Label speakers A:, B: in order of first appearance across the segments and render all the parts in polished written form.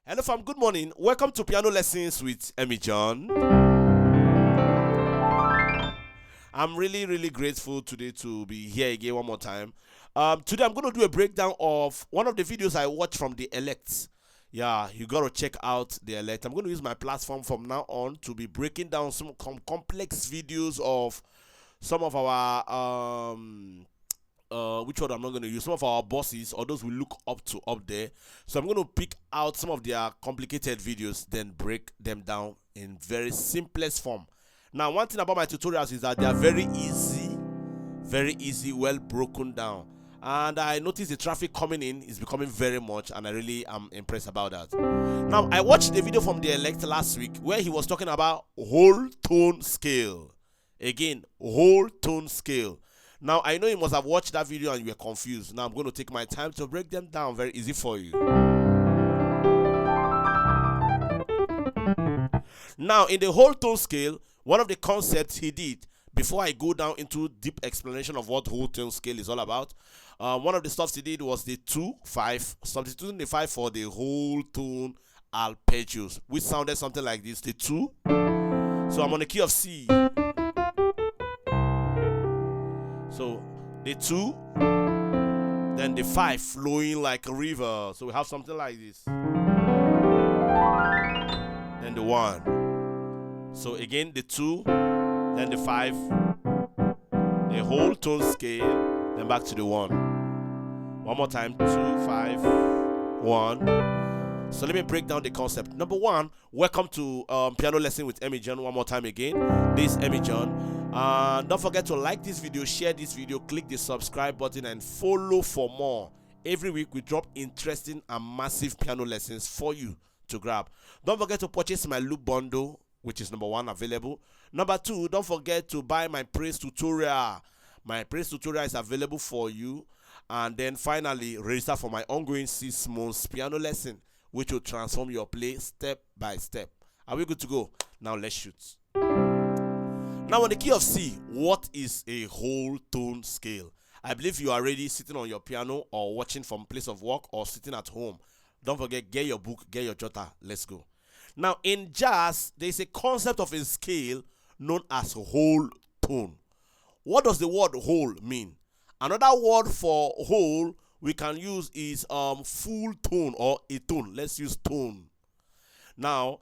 A: Hello fam, good morning. Welcome to Piano Lessons with Emmy John. I'm really grateful today to be here again one more time. Today I'm going to do a breakdown of one of the videos I watched from the Elect. Yeah, you got to check out the Elect. I'm going to use my platform from now on to be breaking down some complex videos of some of our which one I'm not going to use, some of our bosses or those we look up to up there. So I'm going to pick out some of their complicated videos, then break them down in very simplest form. Now, one thing about my tutorials is that they are very easy, well broken down. And I noticed the traffic coming in is becoming very much, and I really am impressed about that. Now, I watched a video from the Elect last week where he was talking about whole tone scale. Again, whole tone scale. Now, I know you must have watched that video and you were confused. Now, I'm going to take my time to break them down very easy for you. Now, in the whole tone scale, one of the concepts he did, before I go down into deep explanation of what whole tone scale is all about, one of the stuff he did was the 2-5, substituting the 5 for the whole tone arpeggios, which sounded something like this, the 2. So I'm on the key of C. So the 2, then the 5 flowing like a river. So we have something like this. Then the 1. So again the 2, then the 5, the whole tone scale, then back to the 1. One more time, 2, 5, 1. So let me break down the concept. Number 1, welcome to Piano Lesson with Emmy John. One more time again. This is Emmy John. Don't forget to like this video, share this video, click the subscribe button, and follow for more. Every week we drop interesting and massive piano lessons for you to grab. Don't forget to purchase my loop bundle, which is number 1 available. Number 2, don't forget to buy my praise tutorial. My praise tutorial is available for you. And then finally, register for my ongoing 6 months piano lesson, which will transform your play step by step. Are we good to go? Now let's shoot. Now on the key of C, what is a whole tone scale? I believe you are already sitting on your piano or watching from place of work or sitting at home. Don't forget, get your book, get your jotter. Let's go. Now in jazz, there is a concept of a scale known as whole tone. What does the word whole mean? Another word for whole we can use is full tone or a tone. Let's use tone. Now,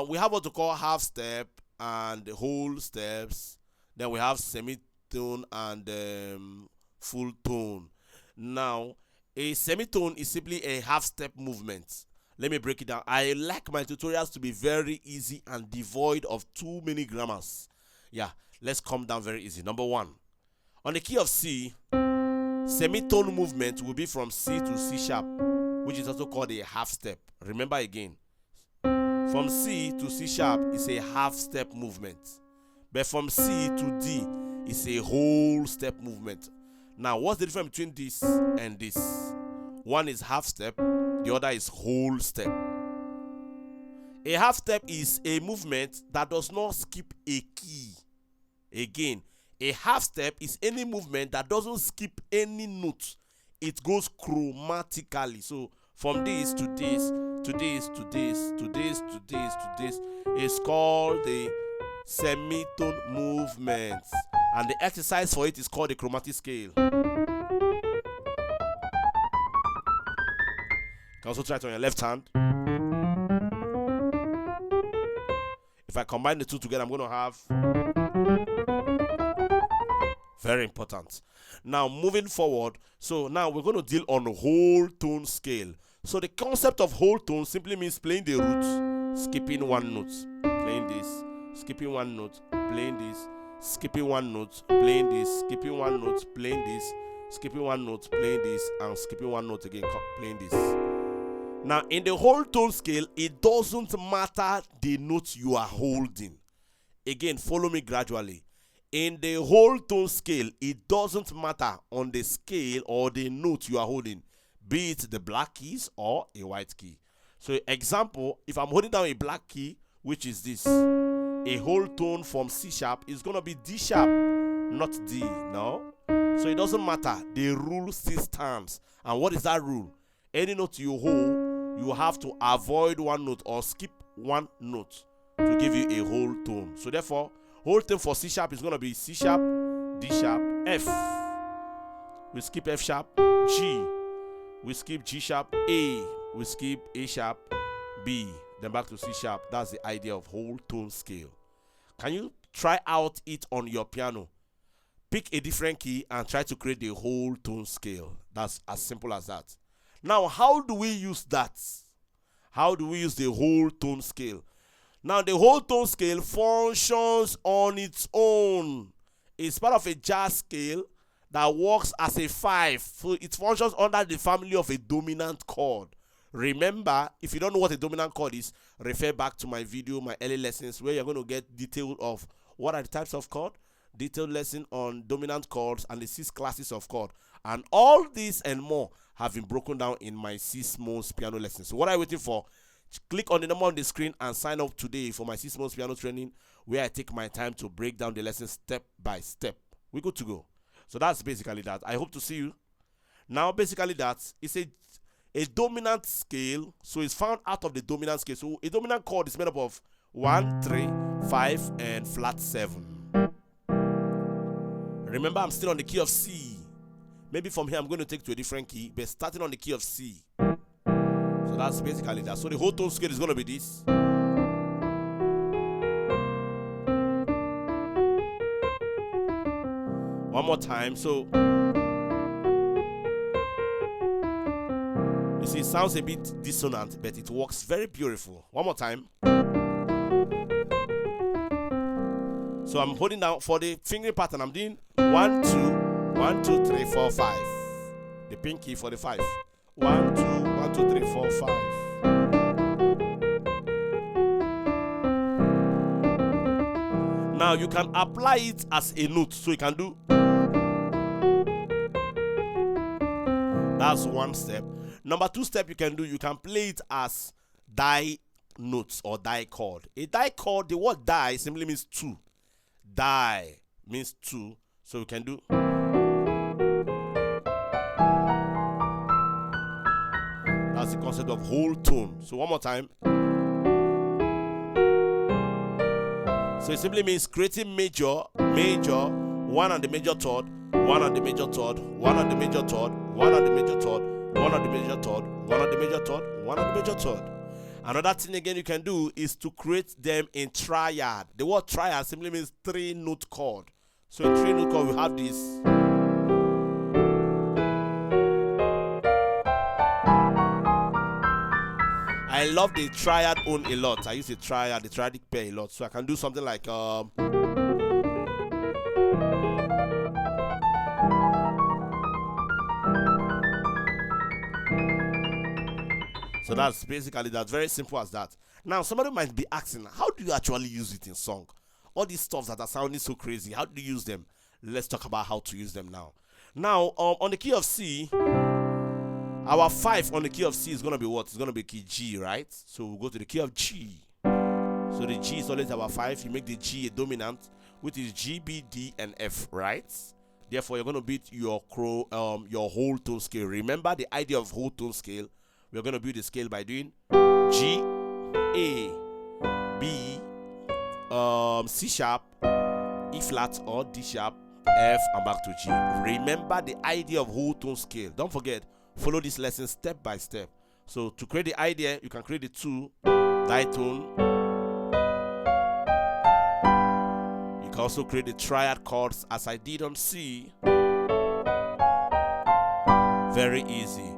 A: we have what we call half step and whole steps. Then we have semitone and full tone. Now, a semitone is simply a half step movement. Let me break it down. I like my tutorials to be very easy and devoid of too many grammars. Yeah, let's come down very easy. Number 1, on the key of C, semitone movement will be from C to C sharp, which is also called a half step. Remember again, from C to C sharp is a half step movement, but from C to D is a whole step movement. Now, what's the difference between this and this? One is half step, the other is whole step. A half step is a movement that does not skip a key. Again, a half step is any movement that doesn't skip any note. It goes chromatically. So from this to this, to this, to this, to this, to this, to this is called the semitone movement. And the exercise for it is called the chromatic scale. You can also try it on your left hand. If I combine the two together, I'm going to have... Very important. Now, moving forward, so now we're going to deal on whole tone scale. So the concept of whole tone simply means playing the root, skipping one note, playing this, skipping one note, playing this, skipping one note, playing this, skipping one note, playing this, skipping one note, playing this, and skipping one note again, playing this. Now, in the whole tone scale, it doesn't matter the note you are holding. Again, follow me gradually. In the whole tone scale, it doesn't matter on the scale or the note you are holding, be it the black keys or a white key. So example, if I'm holding down a black key, which is this, a whole tone from C sharp is going to be D sharp, not D, no? So it doesn't matter. The rule still stands. And what is that rule? Any note you hold, you have to avoid one note or skip one note to give you a whole tone. So therefore, whole tone for C sharp is going to be C sharp, D sharp, F. We skip F sharp, G. We skip G sharp, A. We skip A sharp, B. Then back to C sharp. That's the idea of whole tone scale. Can you try out it on your piano? Pick a different key and try to create the whole tone scale. That's as simple as that. Now, how do we use that? How do we use the whole tone scale? Now, the whole tone scale functions on its own. It's part of a jazz scale that works as a 5. So it functions under the family of a dominant chord. Remember, if you don't know what a dominant chord is, refer back to my video, my early lessons, where you're going to get detail of what are the types of chord, detailed lesson on dominant chords and the 6 classes of chord. And all this and more have been broken down in my 6 months piano lessons. So what are you waiting for? Click on the number on the screen and sign up today for my 6 months piano training, where I take my time to break down the lessons step by step. We're good to go. So that's basically that. I hope to see you. Now, basically that is a dominant scale. So it's found out of the dominant scale. So a dominant chord is made up of 1, 3, 5, and flat 7. Remember, I'm still on the key of C. Maybe from here I'm going to take to a different key, but starting on the key of C. So that's basically that. So the whole tone scale is going to be this. One more time. So you see, it sounds a bit dissonant, but it works very beautiful. One more time. So I'm holding down for the fingering pattern. I'm doing 1, 2, 1, 2, 3, 4, 5. The pinky for the 5. 1, 2, 1, 2, 3, 4, 5. Now you can apply it as a note. So you can do. That's one step. Number 2 step you can do, you can play it as die notes or die chord. A die chord, the word die simply means 2. Die means 2. So you can do. That's the concept of whole tone. So one more time. So it simply means creating major, 1 on the major third, 1 on the major third, 1 on the major third, 1 on the major third, 1 on the major third, 1 on the major third, 1 on the major third. Another thing again you can do is to create them in triad. The word triad simply means 3-note chord. So in 3-note chord we have this. I love the triad own a lot. I use the triadic pair a lot. So I can do something like so that's basically that. Very simple as that. Now somebody might be asking, how do you actually use it in song? All these stuff that are sounding so crazy, how do you use them? Let's talk about how to use them now. Now on the key of C, our 5 on the key of C is going to be what? It's going to be key G, right? So we'll go to the key of G. So the G is always our 5. You make the G a dominant, which is G, B, D, and F, right? Therefore, you're going to beat your whole tone scale. Remember the idea of whole tone scale. We're going to build the scale by doing G, A, B, C sharp, E flat or D sharp, F, and back to G. Remember the idea of whole tone scale. Don't forget, follow this lesson step by step. So to create the idea, you can create the 2 ditone. You can also create the triad chords as I did on C. Very easy.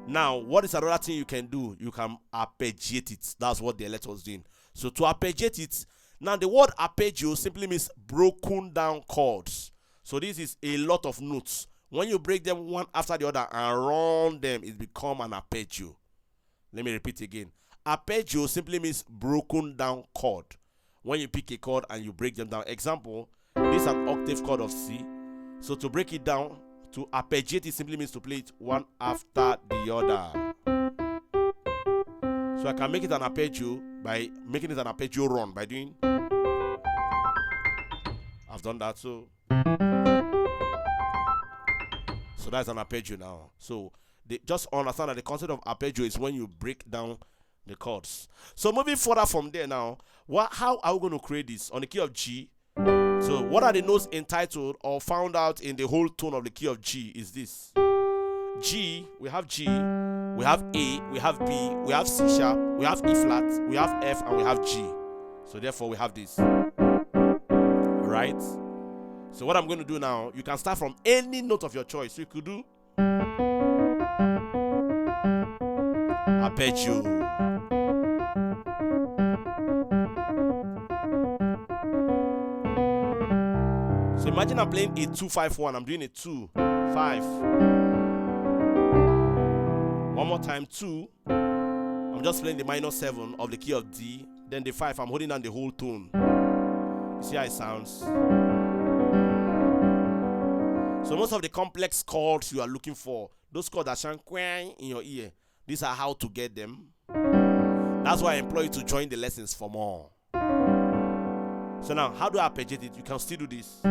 A: Now, what is another thing you can do? You can arpeggiate it. That's what they let us do. So to arpeggiate it, now the word arpeggio simply means broken down chords. So this is a lot of notes. When you break them one after the other and run them, it becomes an arpeggio. Let me repeat again. Arpeggio simply means broken down chord. When you pick a chord and you break them down. Example, this is an octave chord of C. So to break it down, to arpeggiate it simply means to play it one after the other. So I can make it an arpeggio by making it an arpeggio run by doing. I've done that. So that's an arpeggio now. So just understand that the concept of arpeggio is when you break down the chords. So moving further from there now, how are we going to create this on the key of G? So what are the notes entitled or found out in the whole tone of the key of G is this. G, we have A, we have B, we have C sharp, we have E flat, we have F, and we have G. So therefore we have this. Alright? So what I'm going to do now, you can start from any note of your choice. So you could do arpeggio. So imagine I'm playing a 2-5-1. I'm doing a 2-5. One more time, 2. I'm just playing the minor 7 of the key of D. Then the 5, I'm holding down the whole tone. You see how it sounds? So most of the complex chords you are looking for, those chords that sound quang in your ear, these are how to get them. That's why I implore you to join the lessons for more. So now, how do I arpeggiate it? You can still do this.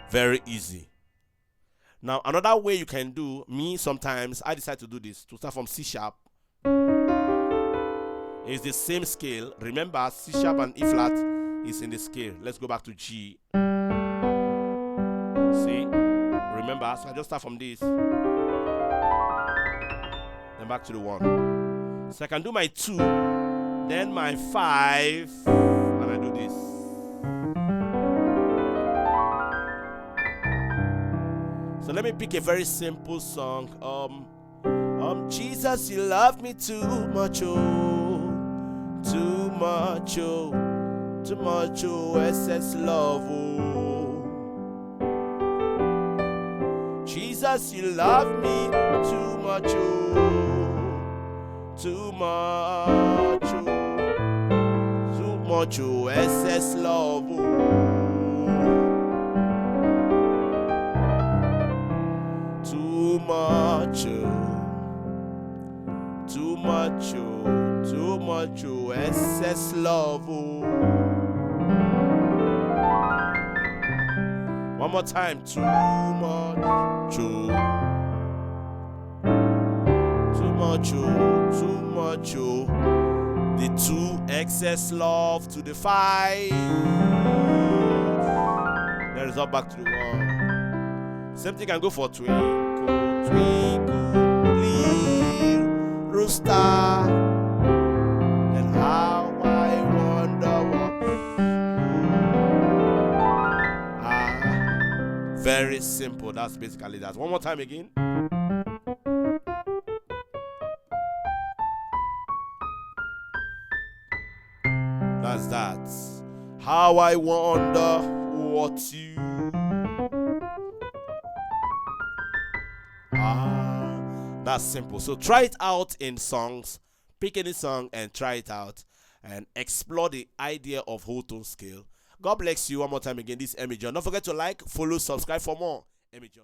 A: Very easy. Now, another way you can do, sometimes I decide to do this, to start from C sharp. It's the same scale. Remember, C sharp and E flat is in the scale. Let's go back to G. See? Remember, so I just start from this. Then back to the 1. So I can do my 2, then my 5, and I do this. So let me pick a very simple song. Jesus, you love me too much, oh, too much, oh, too much, oh, excess love, oh. Jesus, you love me too much, oh, too much, oh, too much, oh, excess love, oh. Too much, too much, too much, excess love. One more time, too much, too much, too much. The 2, excess love to the 5. Then it's up back to the 1. Same thing can go for twinkle, twinkle, little star, and how I wonder what. Very simple. That's basically that. One more time again. That's that. How I wonder what you. That's simple. So try it out in songs. Pick any song and try it out and explore the idea of whole tone scale. God bless you. One more time again. This is Emmy John. Don't forget to like, follow, subscribe for more. Emmy John.